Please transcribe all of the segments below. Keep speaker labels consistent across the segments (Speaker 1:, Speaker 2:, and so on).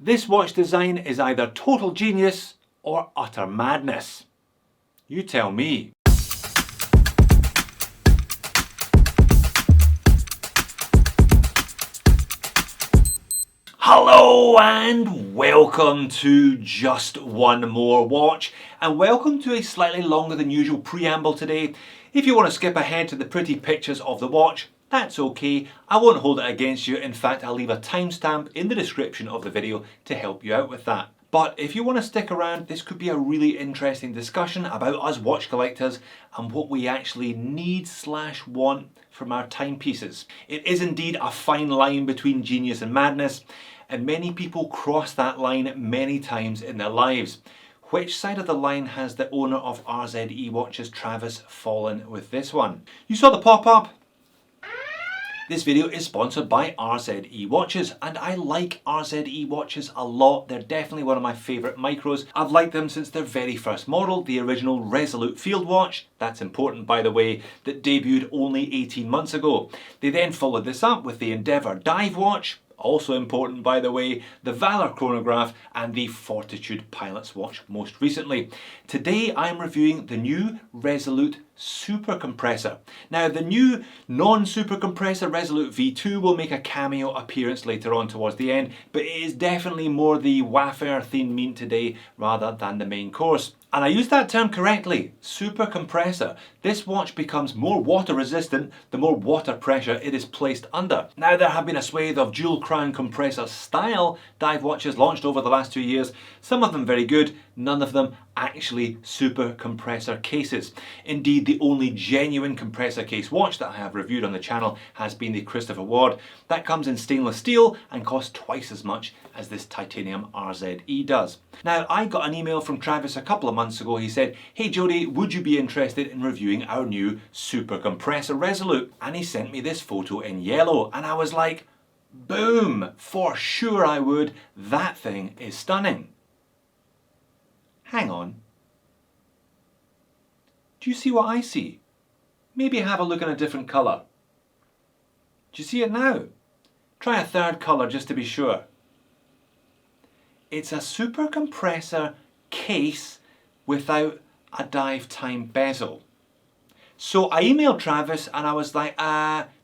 Speaker 1: This watch design is either total genius or utter madness. You tell me. Hello and welcome to Just One More Watch, and welcome to a slightly longer than usual preamble today. If you want to skip ahead to the pretty pictures of the watch, that's okay. I won't hold it against you. In fact, I'll leave a timestamp in the description of the video to help you out with that. But if you want to stick around, this could be a really interesting discussion about us watch collectors and what we actually need/want from our timepieces. It is indeed a fine line between genius and madness, and many people cross that line many times in their lives. Which side of the line has the owner of RZE Watches, Travis, fallen with this one? You saw the pop-up? This video is sponsored by RZE Watches, and I like RZE Watches a lot. They're definitely one of my favourite micros. I've liked them since their very first model, the original Resolute field watch. That's important, by the way, that debuted only 18 months ago. They then followed this up with the Endeavour dive watch, also important, by the way, the Valor chronograph, and the Fortitude pilot's watch most recently. Today I'm reviewing the new Resolute Super-Compressor. Now, the new non-Super-Compressor Resolute V2 will make a cameo appearance later on towards the end, but it is definitely more the wafer themed mean today rather than the main course. And I use that term correctly, super-compressor. This watch becomes more water resistant the more water pressure it is placed under. Now, there have been a swathe of dual crown compressor style dive watches launched over the last 2 years. Some of them very good, none of them actually super compressor cases. Indeed, the only genuine compressor case watch that I have reviewed on the channel has been the Christopher Ward. That comes in stainless steel and costs twice as much as this titanium RZE does. Now, I got an email from Travis a couple of months ago. He said, "Hey Jody, would you be interested in reviewing our new super compressor Resolute?" And he sent me this photo in yellow, and I was like, boom, for sure I would. That thing is stunning. Hang on. Do you see what I see? Maybe have a look in a different colour. Do you see it now? Try a third colour just to be sure. It's a super compressor case without a dive time bezel. So I emailed Travis and I was like,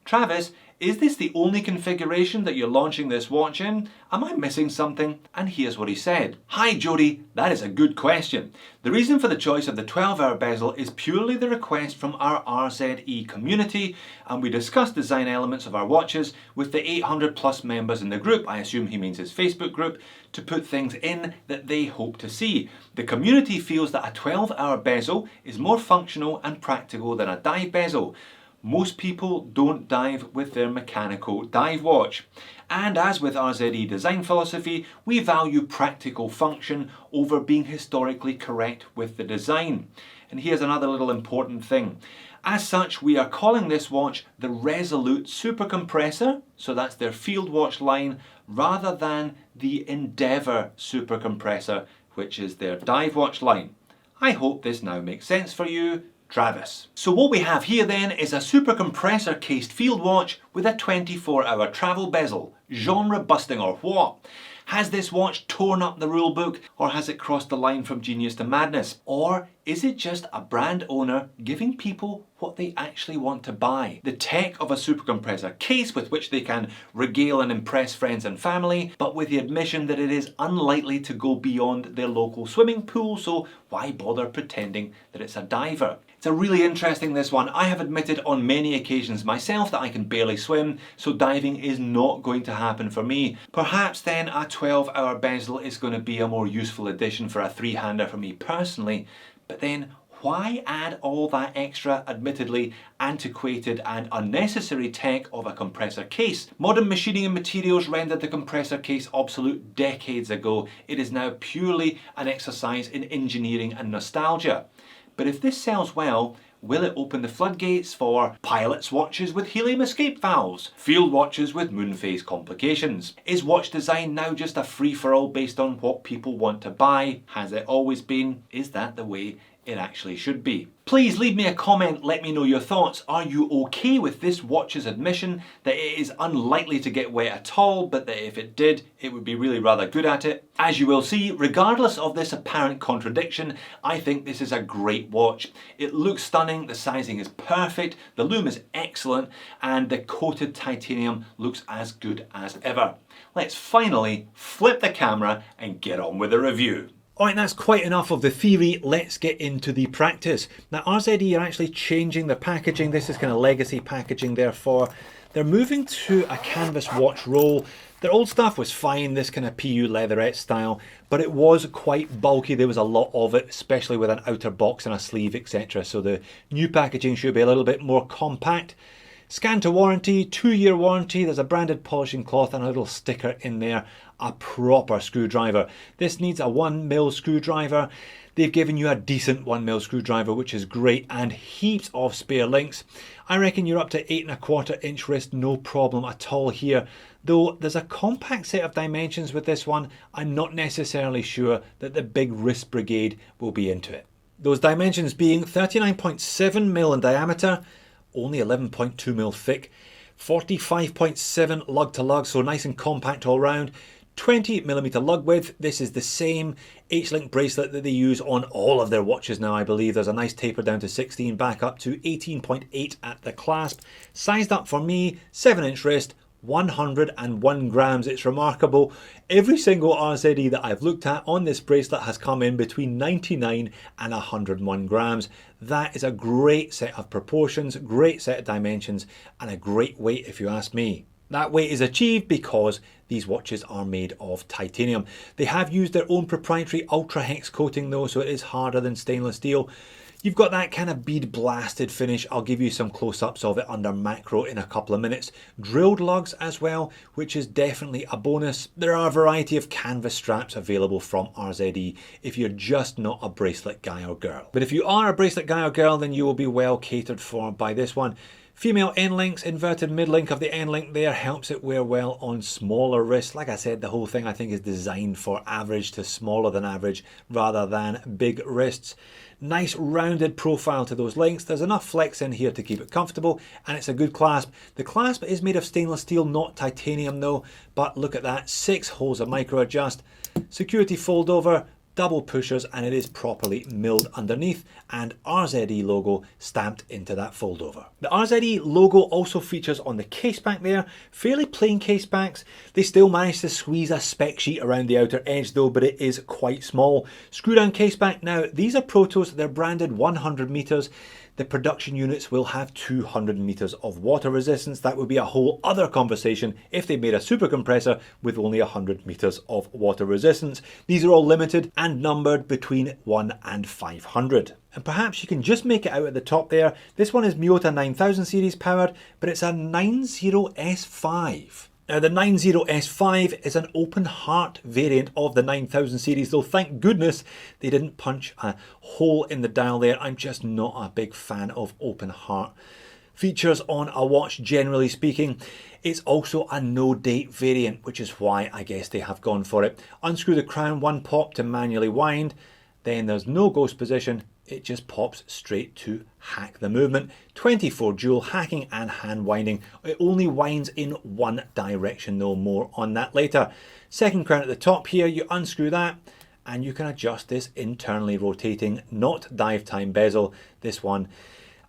Speaker 1: Travis, is this the only configuration that you're launching this watch in? Am I missing something? And here's what he said. "Hi Jody, that is a good question. The reason for the choice of the 12-hour bezel is purely the request from our RZE community, and we discussed design elements of our watches with the 800 plus members in the group," I assume he means his Facebook group, "to put things in that they hope to see. The community feels that a 12-hour bezel is more functional and practical than a dive bezel. Most people don't dive with their mechanical dive watch. And as with RZE design philosophy, we value practical function over being historically correct with the design." And here's another little important thing. As such, we are calling this watch the Resolute Super-Compressor, so that's their field watch line, rather than the Endeavour Super-Compressor, which is their dive watch line. I hope this now makes sense for you, Travis. So what we have here then is a super compressor cased field watch with a 24-hour travel bezel. Genre busting or what? Has this watch torn up the rule book, or has it crossed the line from genius to madness? Or is it just a brand owner giving people what they actually want to buy? The tech of a super compressor case with which they can regale and impress friends and family, but with the admission that it is unlikely to go beyond their local swimming pool, so why bother pretending that it's a diver? It's a really interesting, this one. I have admitted on many occasions myself that I can barely swim, so diving is not going to happen for me. Perhaps then a 12-hour bezel is going to be a more useful addition for a three-hander for me personally, but then why add all that extra, admittedly antiquated and unnecessary tech of a compressor case? Modern machining and materials rendered the compressor case obsolete decades ago. It is now purely an exercise in engineering and nostalgia. But if this sells well, will it open the floodgates for pilot's watches with helium escape valves, field watches with moon phase complications? Is watch design now just a free-for-all based on what people want to buy? Has it always been? Is that the way it actually should be. Please leave me a comment, let me know your thoughts. Are you okay with this watch's admission that it is unlikely to get wet at all, but that if it did, it would be really rather good at it? As you will see, regardless of this apparent contradiction, I think this is a great watch. It looks stunning, the sizing is perfect, the loom is excellent, and the coated titanium looks as good as ever. Let's finally flip the camera and get on with the review. Alright, that's quite enough of the theory, let's get into the practice. Now RZE are actually changing their packaging. This is kind of legacy packaging, therefore they're moving to a canvas watch roll. Their old stuff was fine, this kind of PU leatherette style, but it was quite bulky. There was a lot of it, especially with an outer box and a sleeve, etc. So the new packaging should be a little bit more compact. Scan to warranty, 2-year warranty, there's a branded polishing cloth and a little sticker in there, a proper screwdriver. This needs a 1mm screwdriver. They've given you a decent 1mm screwdriver, which is great, and heaps of spare links. I reckon you're up to 8¼ inch wrist, no problem at all here. Though there's a compact set of dimensions with this one, I'm not necessarily sure that the big wrist brigade will be into it. Those dimensions being 39.7mm in diameter, only 11.2mm thick, 45.7 lug to lug, so nice and compact all round, 20mm lug width. This is the same H-link bracelet that they use on all of their watches now, I believe. There's a nice taper down to 16, back up to 18.8 at the clasp. Sized up for me, 7-inch wrist, 101 grams. It's remarkable. Every single RZE that I've looked at on this bracelet has come in between 99 and 101 grams. That is a great set of proportions, great set of dimensions, and a great weight if you ask me. That weight is achieved because these watches are made of titanium. They have used their own proprietary ultra hex coating though, so it is harder than stainless steel. You've got that kind of bead blasted finish. I'll give you some close-ups of it under macro in a couple of minutes. Drilled lugs as well, which is definitely a bonus. There are a variety of canvas straps available from RZE if you're just not a bracelet guy or girl. But if you are a bracelet guy or girl, then you will be well catered for by this one. Female end links, inverted mid link of the end link there helps it wear well on smaller wrists. Like I said, the whole thing I think is designed for average to smaller than average rather than big wrists. Nice rounded profile to those links. There's enough flex in here to keep it comfortable, and it's a good clasp. The clasp is made of stainless steel, not titanium though, but look at that, 6 holes of micro adjust, security fold over, double pushers, and it is properly milled underneath, and RZE logo stamped into that fold over. The RZE logo also features on the case back there, fairly plain case backs. They still managed to squeeze a spec sheet around the outer edge though, but it is quite small. Screw down case back now, these are Protos, they're branded 100 meters. The production units will have 200 meters of water resistance. That would be a whole other conversation if they made a Super-Compressor with only 100 meters of water resistance. These are all limited and numbered between 1 and 500. And perhaps you can just make it out at the top there. This one is Miyota 9000 series powered, but it's a 90S5. Now the 90S5 is an open heart variant of the 9000 series, though thank goodness they didn't punch a hole in the dial there. I'm just not a big fan of open heart features on a watch generally speaking. It's also a no date variant, which is why I guess they have gone for it. Unscrew the crown, 1 pop to manually wind, then there's no ghost position. It just pops straight to hack the movement. 24 dual hacking and hand winding. It only winds in one direction, no more on that later. Second crown at the top here, you unscrew that and you can adjust this internally rotating, not dive time bezel. This one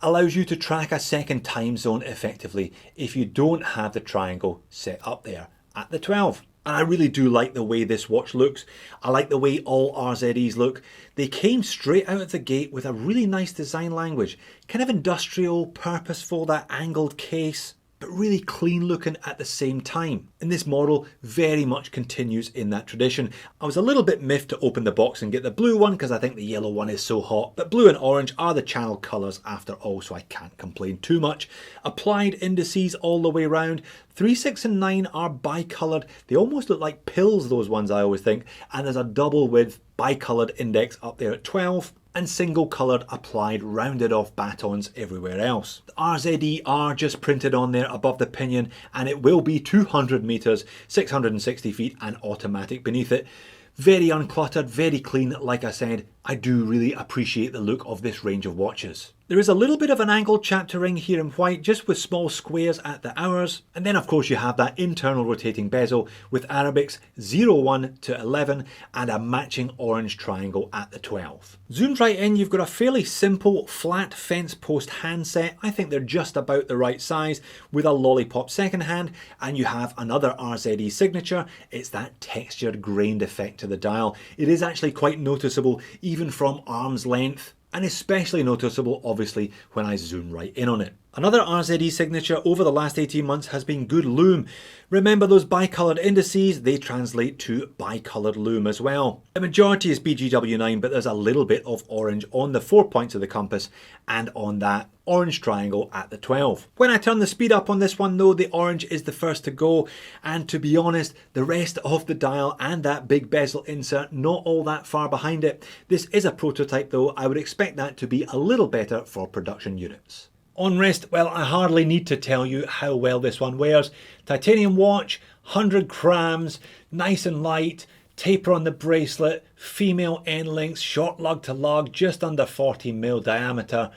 Speaker 1: allows you to track a second time zone effectively if you don't have the triangle set up there at the 12. And I really do like the way this watch looks. I like the way all RZEs look. They came straight out of the gate with a really nice design language. Kind of industrial, purposeful, that angled case, but really clean looking at the same time. And this model very much continues in that tradition. I was a little bit miffed to open the box and get the blue one because I think the yellow one is so hot, but blue and orange are the channel colours after all, so I can't complain too much. Applied indices all the way around. 3, 6 and 9 are bi-coloured. They almost look like pills, those ones, I always think. And there's a double width bi-coloured index up there at 12. And single coloured applied rounded off batons everywhere else. The RZE are just printed on there above the pinion, and it will be 200 meters, 660 feet and automatic beneath it. Very uncluttered, very clean, like I said,
Speaker 2: I do really appreciate the look of this range of watches. There is a little bit of an angled chapter ring here in white, just with small squares at the hours. And then of course you have that internal rotating bezel with Arabics 01 to 11 and a matching orange triangle at the 12. Zoomed right in, you've got a fairly simple flat fence post handset. I think they're just about the right size with a lollipop second hand, and you have another RZE signature. It's that textured grained effect to the dial. It is actually quite noticeable even from arm's length, and especially noticeable obviously when I zoom right in on it. Another RZE signature over the last 18 months has been good lume. Remember those bicoloured indices? They translate to bicoloured lume as well. The majority is BGW9, but there's a little bit of orange on the 4 points of the compass and on that orange triangle at the 12. When I turn the speed up on this one though, the orange is the first to go, and to be honest, the rest of the dial and that big bezel insert not all that far behind it. This is a prototype though. I would expect that to be a little better for production units. On wrist, well, I hardly need to tell you how well this one wears. Titanium watch, 100 grams, nice and light, taper on the bracelet, female end links, short lug to lug, just under 40mm diameter.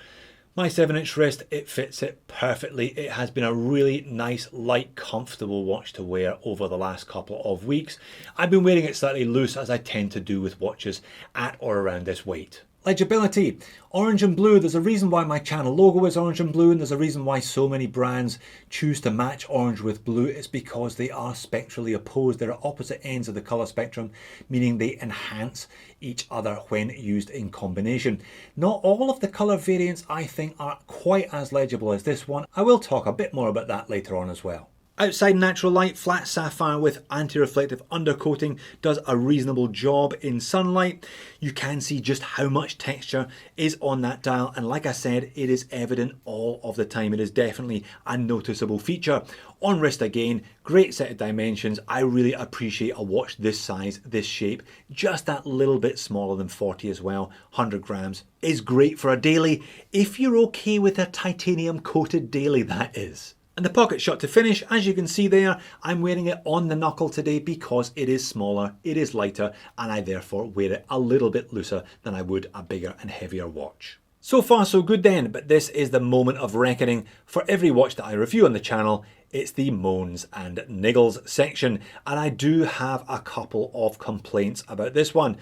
Speaker 2: My 7-inch wrist, it fits it perfectly. It has been a really nice, light, comfortable watch to wear over the last couple of weeks. I've been wearing it slightly loose, as I tend to do with watches at or around this weight. Legibility, orange and blue. There's a reason why my channel logo is orange and blue, and there's a reason why so many brands choose to match orange with blue. It's because they are spectrally opposed. They're at opposite ends of the colour spectrum, meaning they enhance each other when used in combination. Not all of the colour variants I think are quite as legible as this one. I will talk a bit more about that later on as well. Outside natural light, flat sapphire with anti-reflective undercoating does a reasonable job in sunlight. You can see just how much texture is on that dial, and like I said, it is evident all of the time. It is definitely a noticeable feature. On wrist again, great set of dimensions. I really appreciate a watch this size, this shape, just that little bit smaller than 40 as well. 100 grams is great for a daily, if you're okay with a titanium coated daily, that is. And the pocket shot to finish, as you can see there, I'm wearing it on the knuckle today because it is smaller, it is lighter, and I therefore wear it a little bit looser than I would a bigger and heavier watch. So far so good then, but this is the moment of reckoning. For every watch that I review on the channel, it's the moans and niggles section, and I do have a couple of complaints about this one.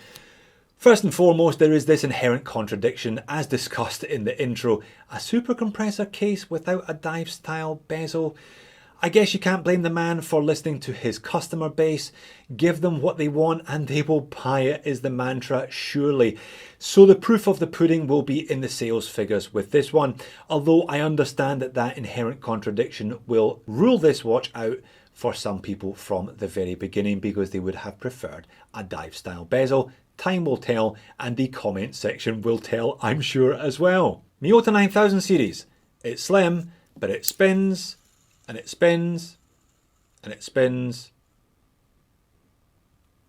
Speaker 2: First and foremost, there is this inherent contradiction, as discussed in the intro. A super-compressor case without a dive style bezel. I guess you can't blame the man for listening to his customer base. Give them what they want and they will buy it, is the mantra, surely. So the proof of the pudding will be in the sales figures with this one. Although I understand that that inherent contradiction will rule this watch out for some people from the very beginning, because they would have preferred a dive style bezel. Time will tell, and the comment section will tell, I'm sure, as well. Miyota 9000 series. It's slim, but it spins, and it spins, and it spins,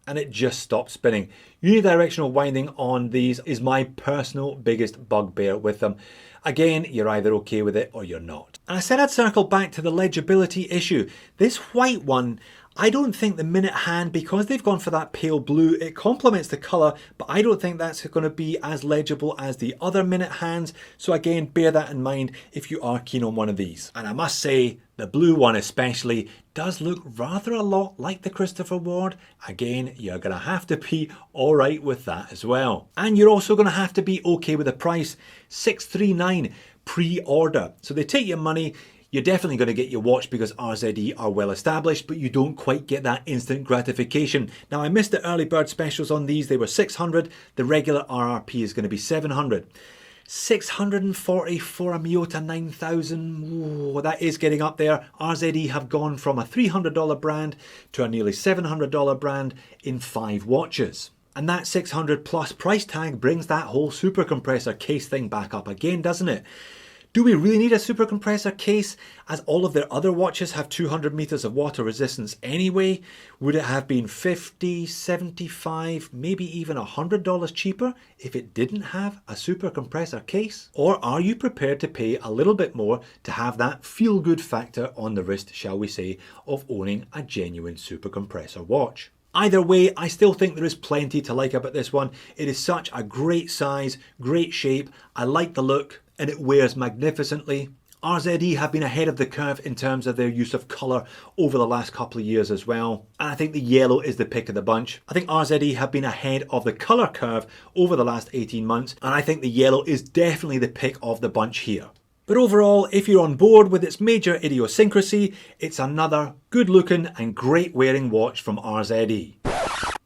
Speaker 2: and it just stops spinning. Unidirectional winding on these is my personal biggest bugbear with them. Again, you're either okay with it or you're not. And I said I'd circle back to the legibility issue. This white one, I don't think the minute hand, because they've gone for that pale blue, it complements the colour, but I don't think that's going to be as legible as the other minute hands. So again, bear that in mind if you are keen on one of these. And I must say, the blue one especially does look rather a lot like the Christopher Ward. Again, you're going to have to be alright with that as well. And you're also going to have to be okay with the price. $639 pre-order. So they take your money. You're definitely going to get your watch because RZE are well established, but you don't quite get that instant gratification. Now, I missed the early bird specials on these. They were $600. The regular RRP is going to be $700. $640 for a Miyota 9000. Ooh, that is getting up there. RZE have gone from a $300 brand to a nearly $700 brand in 5 watches. And that 600 plus price tag brings that whole super-compressor case thing back up again, doesn't it? Do we really need a super-compressor case, as all of their other watches have 200 meters of water resistance anyway? Would it have been $50, $75, maybe even $100 cheaper if it didn't have a super-compressor case? Or are you prepared to pay a little bit more to have that feel-good factor on the wrist, shall we say, of owning a genuine super-compressor watch? Either way, I still think there is plenty to like about this one. It is such a great size, great shape, I like the look, and it wears magnificently. RZE have been ahead of the curve in terms of their use of colour over the last couple of years as well. And I think the yellow is the pick of the bunch. I think RZE have been ahead of the colour curve over the last 18 months, and I think the yellow is definitely the pick of the bunch here. But overall, if you're on board with its major idiosyncrasy, it's another good looking and great wearing watch from RZE.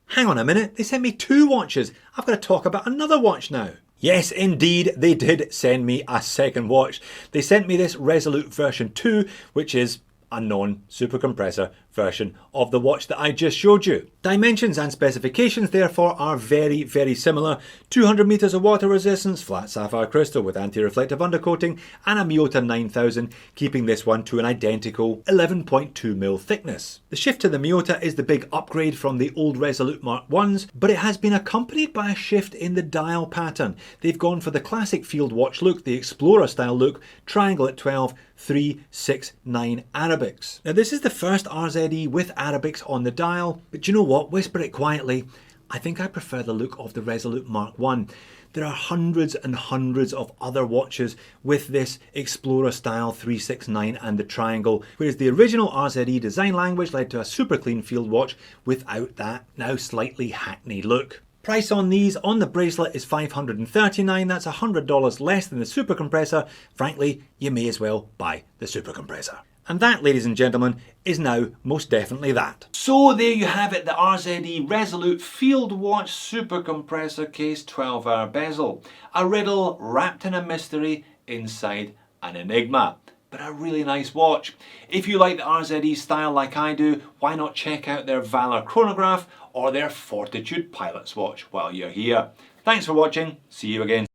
Speaker 2: Hang on a minute, they sent me 2 watches. I've got to talk about another watch now. Yes, indeed, they did send me a second watch. They sent me this Resolute version 2, which is a non-Super-Compressor version of the watch that I just showed you. Dimensions and specifications therefore are very, very similar. 200 meters of water resistance, flat sapphire crystal with anti-reflective undercoating, and a Miyota 9000, keeping this one to an identical 11.2mm thickness. The shift to the Miyota is the big upgrade from the old Resolute Mark 1s, but it has been accompanied by a shift in the dial pattern. They've gone for the classic field watch look, the Explorer style look, triangle at 12, 3, 6, 9 Arabics. Now this is the first RZE with Arabics on the dial, but you know what, whisper it quietly, I think I prefer the look of the Resolute Mark 1. There are hundreds and hundreds of other watches with this Explorer style 369 and the triangle, whereas the original RZE design language led to a super clean field watch without that now slightly hackneyed look. Price on these on the bracelet is $539, that's $100 less than the Super-Compressor. Frankly, you may as well buy the Super-Compressor. And that, ladies and gentlemen, is now most definitely that.
Speaker 1: So there you have it, the RZE Resolute Field Watch Super-Compressor case 12-hour bezel. A riddle wrapped in a mystery inside an enigma. But a really nice watch. If you like the RZE style like I do, why not check out their Valor chronograph or their Fortitude pilot's watch while you're here. Thanks for watching, see you again.